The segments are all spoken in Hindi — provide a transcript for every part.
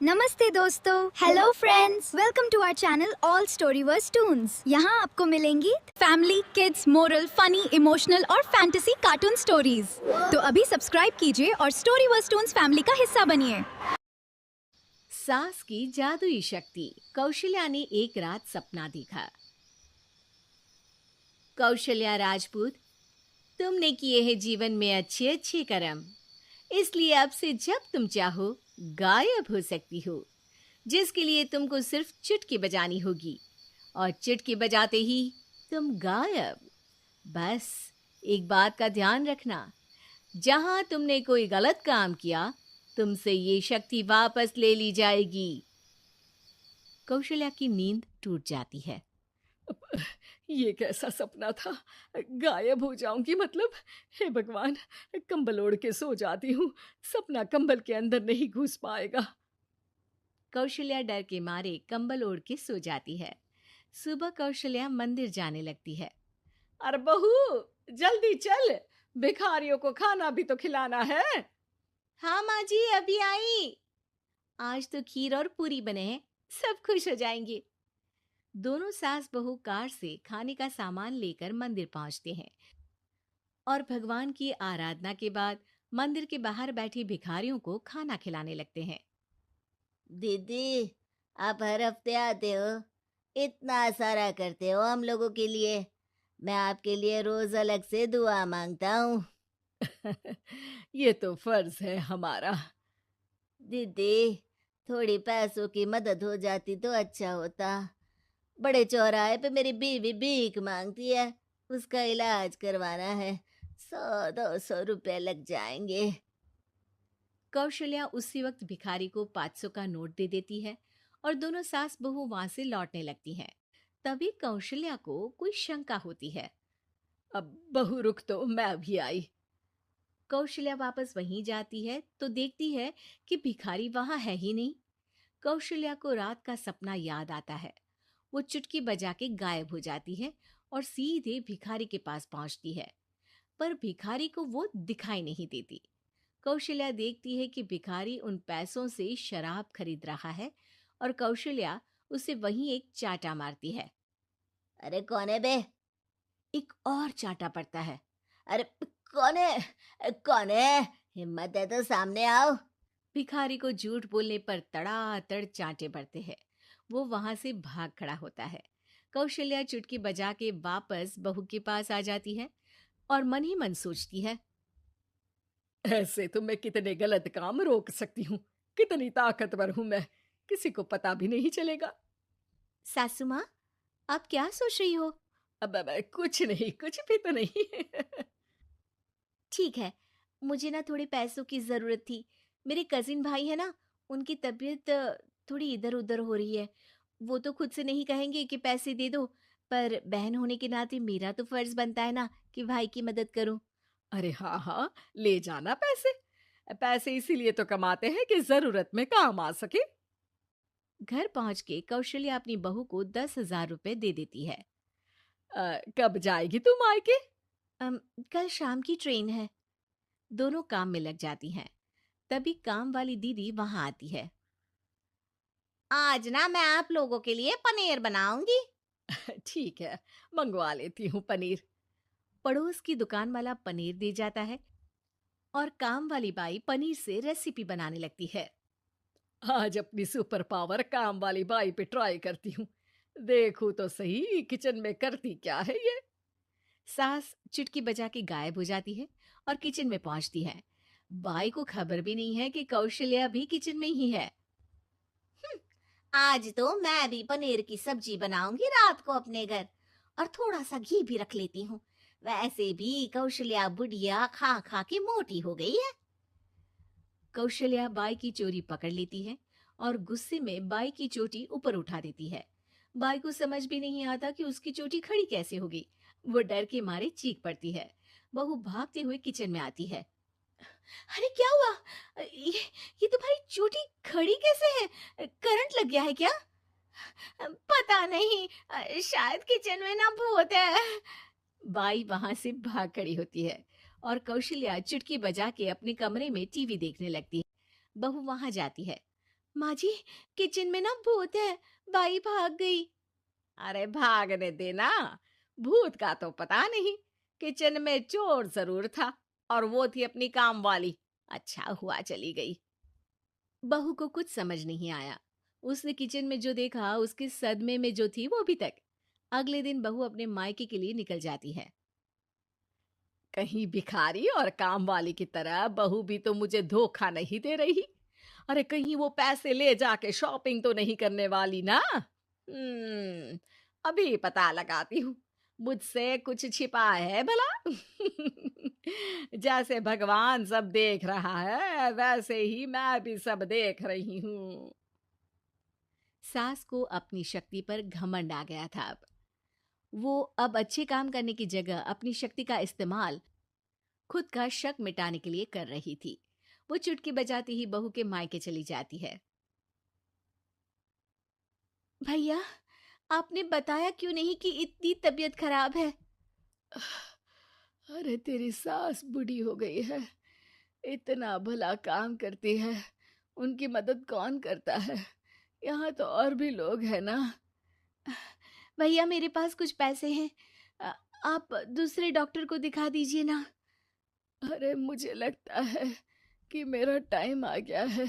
नमस्ते दोस्तों, hello friends, welcome to our channel All Storyverse Toons. यहाँ आपको मिलेंगी family, kids, moral, funny, emotional और फैंटेसी कार्टून स्टोरीज। तो अभी सब्सक्राइब कीजिए और स्टोरीवर्स टून्स फैमिली का हिस्सा बनिए। सास की जादुई शक्ति। कौशल्या ने एक रात सपना देखा। कौशल्या राजपूत, तुमने किए हैं जीवन में अच्छे अच्छे कर्म, इसलिए अब से जब तुम चाहो गायब हो सकती हो, जिसके लिए तुमको सिर्फ चुटकी बजानी होगी और चुटकी बजाते ही तुम गायब। बस एक बात का ध्यान रखना, जहां तुमने कोई गलत काम किया तुमसे ये शक्ति वापस ले ली जाएगी। कौशल्या की नींद टूट जाती है। ये कैसा सपना था? गायब हो जाऊंगी मतलब? हे भगवान, कंबल ओढ़ के सो जाती हूँ, सपना कंबल के अंदर नहीं घुस पाएगा। कौशल्या डर के मारे कंबल ओढ़ के सो जाती है। सुबह कौशल्या मंदिर जाने लगती है। अरे बहू, जल्दी चल, भिखारियों को खाना भी तो खिलाना है। हाँ माँ जी, अभी आई। आज तो खीर और पूरी बने हैं, सब खुश हो जाएंगे। दोनों सास बहू कार से खाने का सामान लेकर मंदिर पहुंचते हैं और भगवान की आराधना के बाद मंदिर के बाहर बैठे भिखारियों को खाना खिलाने लगते हैं। दीदी, आप हर हफ्ते आते हो, इतना सारा करते हो हम लोगों के लिए। मैं आपके लिए रोज अलग से दुआ मांगता हूँ। ये तो फर्ज है हमारा। दीदी, थोड़ी पैसों की मदद हो जाती तो अच्छा होता। बड़े चौराहे पे मेरी बीवी भीख मांगती है, उसका इलाज करवाना है, 100-200 रुपए लग जाएंगे। कौशल्या उसी वक्त भिखारी को 500 का नोट दे देती है और दोनों सास बहू वहां से लौटने लगती हैं। तभी कौशल्या को कोई शंका होती है। अब बहू रुक, तो मैं अभी आई। कौशल्या वापस वहीं जाती है तो देखती है कि भिखारी वहां है ही नहीं। कौशल्या को रात का सपना याद आता है। वो चुटकी बजा के गायब हो जाती है और सीधे भिखारी के पास पहुंचती है, पर भिखारी को वो दिखाई नहीं देती। कौशल्या देखती है कि भिखारी उन पैसों से शराब खरीद रहा है और कौशल्या उसे वहीं एक चाटा मारती है। अरे कौन है बे? एक और चाटा पड़ता है। अरे कौन है? कौन है? हिम्मत है तो सामने आओ। भिखारी को झूठ बोलने पर तड़ातड़ चांटे पड़ते हैं। वो वहां से भाग खड़ा होता है। कौशल्या चुटकी बजा के वापस बहू के पास आ जाती है और मन ही मन सोचती है, ऐसे तो मैं कितने गलत काम रोक सकती हूँ, कितनी ताकतवर हूँ मैं, किसी को पता भी नहीं चलेगा। सासू माँ, आप क्या सोच रही हो? अब कुछ नहीं, कुछ भी तो नहीं। ठीक है, मुझे ना थोड़े पैसों की जरूरत थी। मेरे कजिन भाई है ना, उनकी तबीयत थोड़ी इधर उधर हो रही है। वो तो खुद से नहीं कहेंगे कि पैसे दे दो, पर बहन होने के नाते मेरा तो फर्ज बनता है ना कि भाई की मदद करूं। अरे हाँ हाँ, ले जाना पैसे। पैसे इसीलिए तो कमाते हैं कि जरूरत में काम आ सके। घर पहुंच के कौशल्या अपनी बहू को 10,000 रुपए दे देती है। कब जाएगी तू मायके? अम, कल शाम की ट्रेन है। दोनों काम में लग जाती हैं। तभी काम वाली दीदी वहां आती है। आज ना मैं आप लोगों के लिए पनीर बनाऊंगी। ठीक है, मंगवा लेती हूँ पनीर। पड़ोस की दुकान वाला पनीर दे जाता है और काम वाली बाई पनीर से रेसिपी बनाने लगती है। आज अपनी सुपर पावर काम वाली बाई पे ट्राई करती हूँ, देखूं तो सही किचन में करती क्या है ये। सास चुटकी बजा के गायब हो जाती है और किचन में पहुंचती है। बाई को खबर भी नहीं है कि कौशल्या भी किचन में ही है। आज तो मैं भी पनीर की सब्जी बनाऊंगी रात को अपने घर, और थोड़ा सा घी भी रख लेती हूँ। वैसे भी कौशल्या बुढ़िया खा खा के मोटी हो गई है। कौशल्या बाई की चोरी पकड़ लेती है और गुस्से में बाई की चोटी ऊपर उठा देती है। बाई को समझ भी नहीं आता कि उसकी चोटी खड़ी कैसे हो गई। वो डर के मारे चीख पड़ती है। बहू भागते हुए किचन में आती है। अरे क्या हुआ? ये तुम्हारी चोटी खड़ी कैसे है? करंट लग गया है क्या? पता नहीं, शायद किचन में ना भूत है। बाई वहां से भाग खड़ी होती है और कौशल्या चुटकी बजा के अपने कमरे में टीवी देखने लगती है। बहू वहां जाती है। माँ जी, किचन में ना भूत है, बाई भाग गई। अरे भागने देना, भूत का तो पता नहीं, किचन में चोर जरूर था और वो थी अपनी काम वाली। अच्छा हुआ चली गई। बहू को कुछ समझ नहीं आया। उसने किचन में जो देखा उसके सदमे में जो थी वो अभी तक। अगले दिन बहू अपने मायके के लिए निकल जाती है। कहीं भिखारी और काम वाली की तरह बहू भी तो मुझे धोखा नहीं दे रही। अरे कहीं वो पैसे ले जाके शॉपिंग तो नहीं करने वाली ना। अभी पता लगाती हूँ, मुझसे कुछ छिपा है भला। जैसे भगवान सब देख रहा है वैसे ही मैं भी सब देख रही हूँ। सास को अपनी शक्ति पर घमंड आ गया था। वो अब अच्छे काम करने की जगह अपनी शक्ति का इस्तेमाल खुद का शक मिटाने के लिए कर रही थी। वो चुटकी बजाती ही बहू के मायके चली जाती है। भैया, आपने बताया क्यों नहीं कि इतनी तबीयत खराब है? अरे तेरी सास बूढ़ी हो गई है, इतना भला काम करती है, उनकी मदद कौन करता है? यहाँ तो और भी लोग हैं ना। भैया, मेरे पास कुछ पैसे हैं, अ, आप दूसरे डॉक्टर को दिखा दीजिए ना। अरे मुझे लगता है कि मेरा टाइम आ गया है,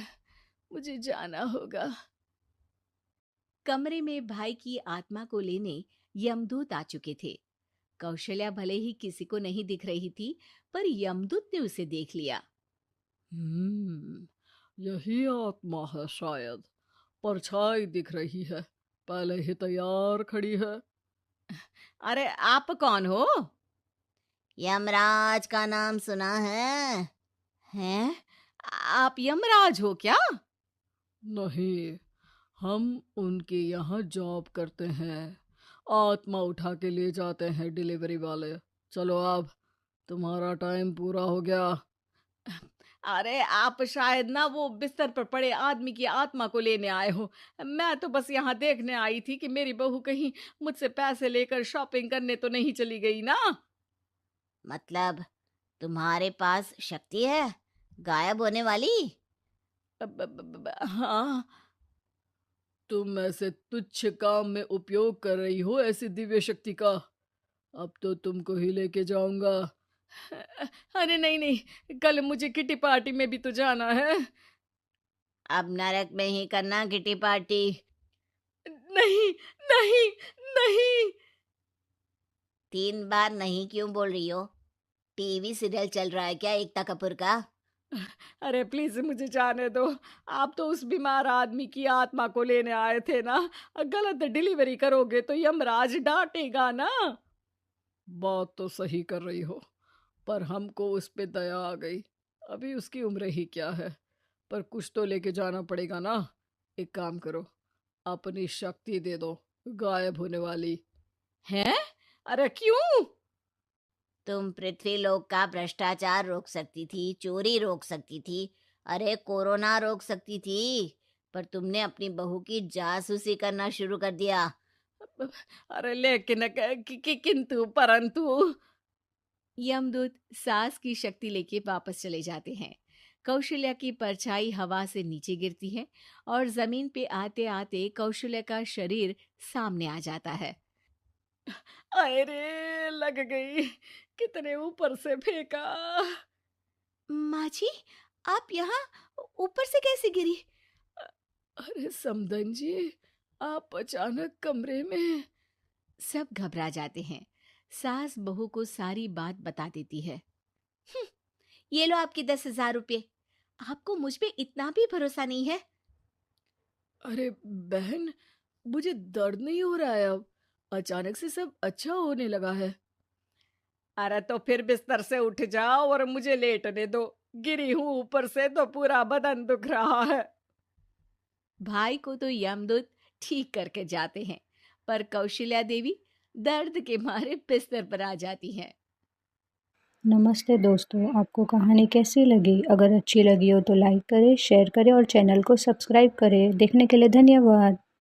मुझे जाना होगा। कमरे में भाई की आत्मा को लेने यमदूत आ चुके थे। कौशल्या भले ही किसी को नहीं दिख रही थी, पर यमदूत ने उसे देख लिया। यही आत्मा है शायद, परछाई दिख रही है, पहले ही तैयार खड़ी है। अरे आप कौन हो? यमराज का नाम सुना है? हैं? आप यमराज हो क्या? नहीं, हम उनके यहाँ जॉब करते हैं, आत्मा उठा के ले जाते हैं डिलीवरी वाले। चलो अब तुम्हारा टाइम पूरा हो गया। अरे आप शायद ना वो बिस्तर पर पड़े आदमी की आत्मा को लेने आए हो। मैं तो बस यहाँ देखने आई थी कि मेरी बहू कहीं मुझसे पैसे लेकर शॉपिंग करने तो नहीं चली गई ना। मतलब तुम्हारे पास शक्ति है गायब होने वाली? हाँ। तुम ऐसे तुच्छ काम में उपयोग कर रही हो ऐसी दिव्य शक्ति का, अब तो तुमको ही लेके जाऊंगा। अरे नहीं नहीं, कल मुझे किटी पार्टी में भी तो जाना है। अब नरक में ही करना किटी पार्टी। नहीं नहीं नहीं। 3 बार नहीं क्यों बोल रही हो? टीवी सीरियल चल रहा है क्या एकता कपूर का? अरे प्लीज मुझे जाने दो। आप तो उस बीमार आदमी की आत्मा को लेने आए थे ना। गलत डिलीवरी करोगे तो यमराज डांटेगा ना। बात तो सही कर रही हो, पर हमको उस पे दया आ गई। अभी उसकी उम्र ही क्या है, पर कुछ तो लेके जाना पड़ेगा ना। एक काम करो, अपनी शक्ति दे दो, गायब होने वाली। हैं? अरे क्यों? तुम पृथ्वी लोक का भ्रष्टाचार रोक सकती थी, चोरी रोक सकती थी, अरे कोरोना रोक सकती थी, पर तुमने अपनी बहू की जासूसी करना शुरू कर दिया। अरे लेकिन किंतु परंतु। यमदूत सास की शक्ति लेके वापस चले जाते हैं। कौशल्या की परछाई हवा से नीचे गिरती है और जमीन पे आते आते कौशल्या का शरीर सामने आ जाता है। अरे लग गई, कितने ऊपर से फेंका। माँ जी, आप यहाँ ऊपर से कैसे गिरी? अरे समधन जी, आप अचानक कमरे में। सब घबरा जाते हैं। सास बहू को सारी बात बता देती है। ये लो आपके 10,000 रुपये। आपको मुझ पे इतना भी भरोसा नहीं है? अरे बहन, मुझे दर्द नहीं हो रहा है, अब अचानक से सब अच्छा होने लगा है। अरे तो फिर बिस्तर से उठ जाओ और मुझे लेटने दो। गिरी हूं ऊपर से तो पूरा बदन दुख रहा है। भाई को तो यमदूत ठीक करके जाते हैं, पर कौशल्या देवी दर्द के मारे बिस्तर पर आ जाती हैं। नमस्ते दोस्तों, आपको कहानी कैसी लगी? अगर अच्छी लगी हो तो लाइक करें, शेयर करें और चैनल को सब्सक्राइब करें। देखने के लिए धन्यवाद।